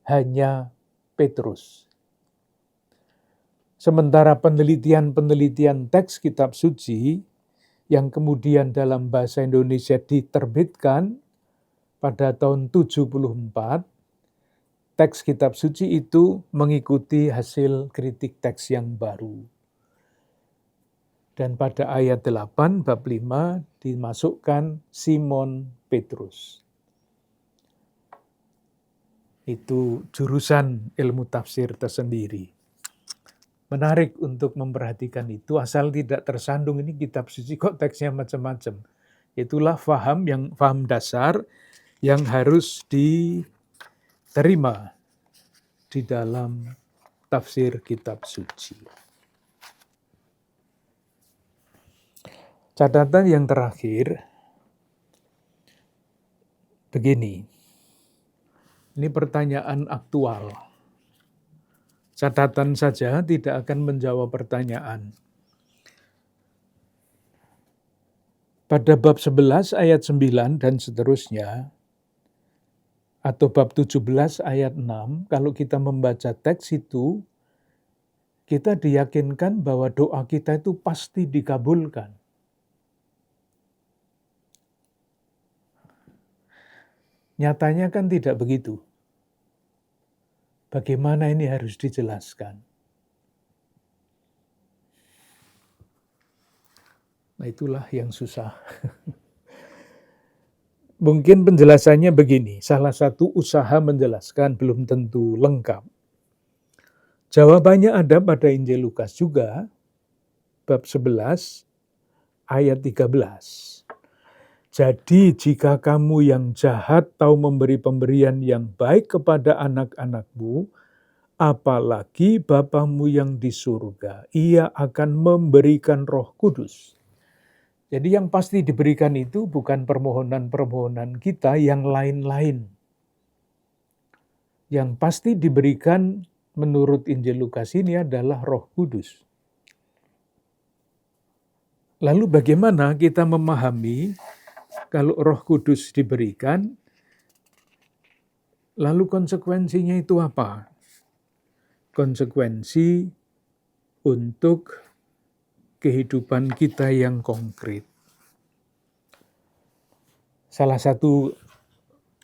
hanya Petrus. Sementara penelitian-penelitian teks kitab suci yang kemudian dalam bahasa Indonesia diterbitkan pada tahun 74, teks kitab suci itu mengikuti hasil kritik teks yang baru. Dan pada ayat 8 bab 5 dimasukkan Simon Petrus. Itu jurusan ilmu tafsir tersendiri. Menarik untuk memperhatikan itu, asal tidak tersandung ini kitab suci kok teksnya macam-macam. Itulah faham dasar yang harus diterima di dalam tafsir kitab suci. Catatan yang terakhir, begini. Ini pertanyaan aktual. Catatan saja tidak akan menjawab pertanyaan. Pada bab 11 ayat 9 dan seterusnya, atau bab 17 ayat 6, kalau kita membaca teks itu, kita diyakinkan bahwa doa kita itu pasti dikabulkan. Nyatanya kan tidak begitu. Bagaimana ini harus dijelaskan? Nah, itulah yang susah. Mungkin penjelasannya begini, salah satu usaha menjelaskan belum tentu lengkap. Jawabannya ada pada Injil Lukas juga, bab 11, ayat 13. Jadi jika kamu yang jahat tahu memberi pemberian yang baik kepada anak-anakmu, apalagi Bapamu yang di surga, Ia akan memberikan Roh Kudus. Jadi yang pasti diberikan itu bukan permohonan-permohonan kita yang lain-lain. Yang pasti diberikan menurut Injil Lukas ini adalah Roh Kudus. Lalu bagaimana kita memahami kalau Roh Kudus diberikan, lalu konsekuensinya itu apa? Konsekuensi untuk kehidupan kita yang konkret. Salah satu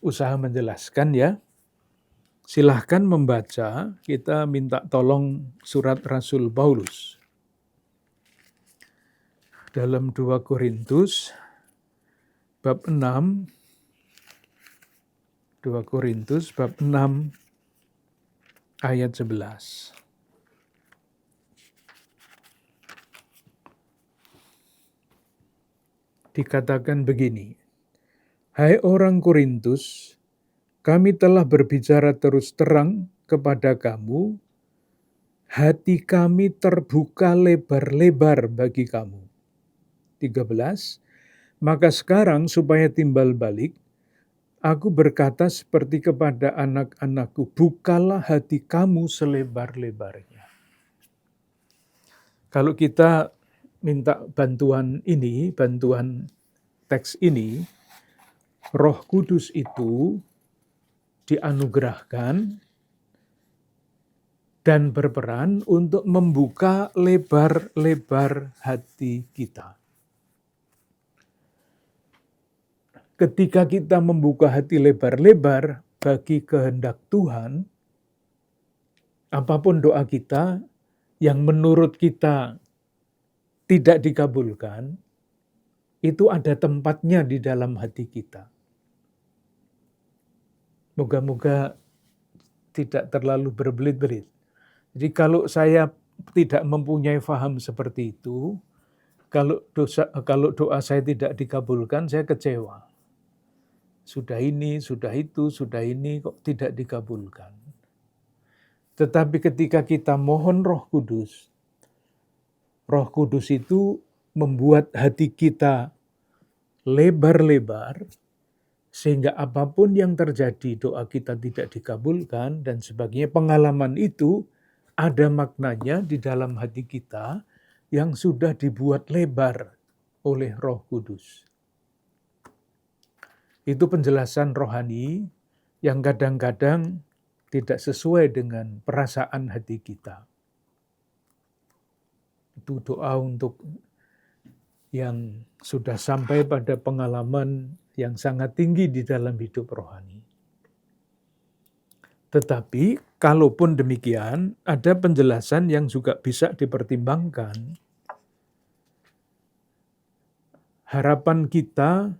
usaha menjelaskan ya, silahkan membaca, kita minta tolong surat Rasul Paulus. Dalam 2 Korintus, bab 6, 2 Korintus bab 6 ayat 11. Dikatakan begini, hai orang Korintus, kami telah berbicara terus terang kepada kamu, hati kami terbuka lebar-lebar bagi kamu. 13. Maka sekarang supaya timbal balik, aku berkata seperti kepada anak-anakku, bukalah hati kamu selebar-lebarnya. Kalau kita minta bantuan ini, bantuan teks ini, Roh Kudus itu dianugerahkan dan berperan untuk membuka lebar-lebar hati kita. Ketika kita membuka hati lebar-lebar bagi kehendak Tuhan, apapun doa kita yang menurut kita tidak dikabulkan, itu ada tempatnya di dalam hati kita. Moga-moga tidak terlalu berbelit-belit. Jadi kalau saya tidak mempunyai faham seperti itu, kalau doa saya tidak dikabulkan, saya kecewa. Sudah ini, sudah itu, sudah ini, kok tidak dikabulkan. Tetapi ketika kita mohon Roh Kudus itu membuat hati kita lebar-lebar, sehingga apapun yang terjadi, doa kita tidak dikabulkan, dan sebagainya, pengalaman itu ada maknanya di dalam hati kita yang sudah dibuat lebar oleh Roh Kudus. Itu penjelasan rohani yang kadang-kadang tidak sesuai dengan perasaan hati kita. Itu doa untuk yang sudah sampai pada pengalaman yang sangat tinggi di dalam hidup rohani. Tetapi kalaupun demikian, ada penjelasan yang juga bisa dipertimbangkan. Harapan kita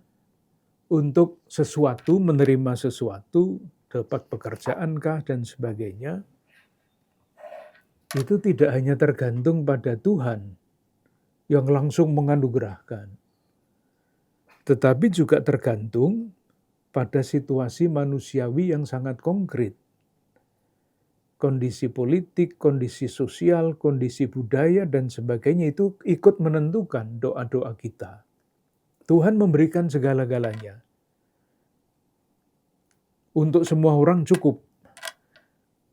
untuk sesuatu, menerima sesuatu, dapat pekerjaankah dan sebagainya, itu tidak hanya tergantung pada Tuhan yang langsung menganugerahkan, tetapi juga tergantung pada situasi manusiawi yang sangat konkret. Kondisi politik, kondisi sosial, kondisi budaya, dan sebagainya itu ikut menentukan doa-doa kita. Tuhan memberikan segala-galanya. Untuk semua orang cukup.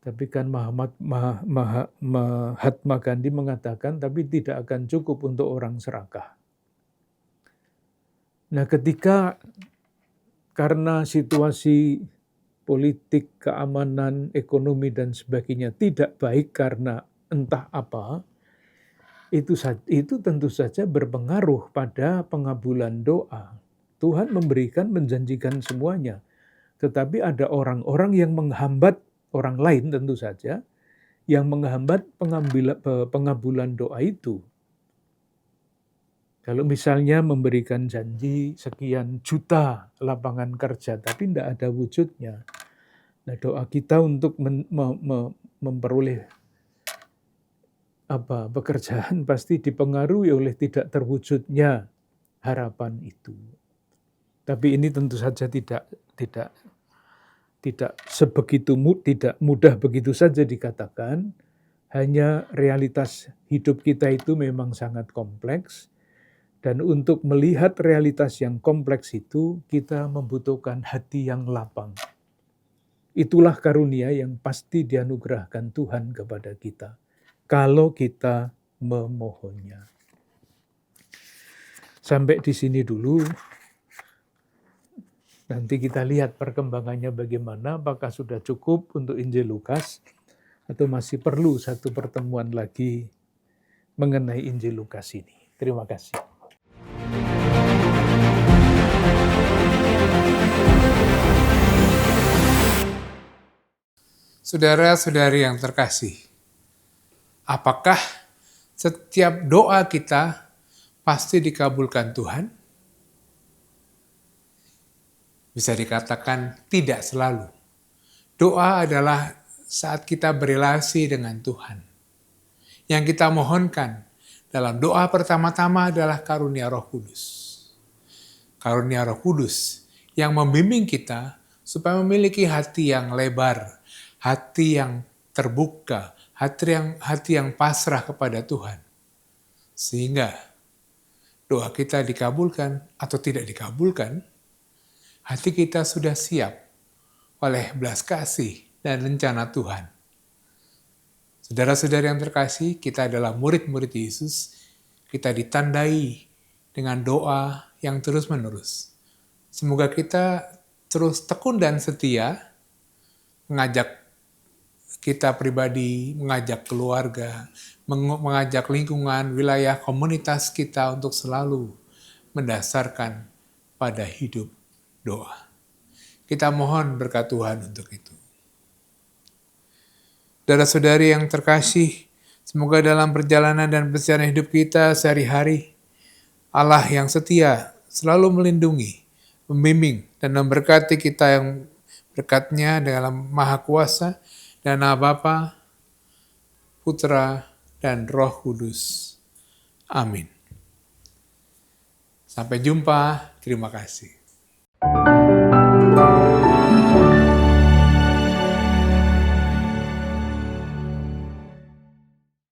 Tapi kan Mahatma Gandhi mengatakan, tapi tidak akan cukup untuk orang serakah. Nah, ketika karena situasi politik, keamanan, ekonomi, dan sebagainya tidak baik karena entah apa, itu tentu saja berpengaruh pada pengabulan doa. Tuhan memberikan, menjanjikan semuanya. Tetapi ada orang-orang yang menghambat orang lain tentu saja, yang menghambat pengabulan doa itu. Kalau misalnya memberikan janji sekian juta lapangan kerja, tapi tidak ada wujudnya. Nah, doa kita untuk memperoleh pekerjaan pasti dipengaruhi oleh tidak terwujudnya harapan itu. Tapi ini tentu saja tidak tidak mudah begitu saja dikatakan. Hanya realitas hidup kita itu memang sangat kompleks. Dan untuk melihat realitas yang kompleks itu, kita membutuhkan hati yang lapang. Itulah karunia yang pasti dianugerahkan Tuhan kepada kita, kalau kita memohonnya. Sampai di sini dulu. Nanti kita lihat perkembangannya bagaimana, apakah sudah cukup untuk Injil Lukas, atau masih perlu satu pertemuan lagi mengenai Injil Lukas ini. Terima kasih. Saudara-saudari yang terkasih, apakah setiap doa kita pasti dikabulkan Tuhan? Bisa dikatakan tidak selalu. Doa adalah saat kita berelasi dengan Tuhan. Yang kita mohonkan dalam doa pertama-tama adalah karunia Roh Kudus. Karunia Roh Kudus yang membimbing kita supaya memiliki hati yang lebar, hati yang terbuka, hati yang pasrah kepada Tuhan. Sehingga doa kita dikabulkan atau tidak dikabulkan, hati kita sudah siap oleh belas kasih dan rencana Tuhan. Saudara-saudari yang terkasih, kita adalah murid-murid Yesus. Kita ditandai dengan doa yang terus-menerus. Semoga kita terus tekun dan setia, mengajak kita pribadi, mengajak keluarga, mengajak lingkungan, wilayah, komunitas kita untuk selalu mendasarkan pada hidup doa. Kita mohon berkat Tuhan untuk itu. Saudara-saudari yang terkasih, semoga dalam perjalanan dan perjalanan hidup kita sehari-hari, Allah yang setia selalu melindungi, membimbing, dan memberkati kita yang berkat-Nya dalam Maha Kuasa dan nama Bapa, Putra, dan Roh Kudus. Amin. Sampai jumpa. Terima kasih.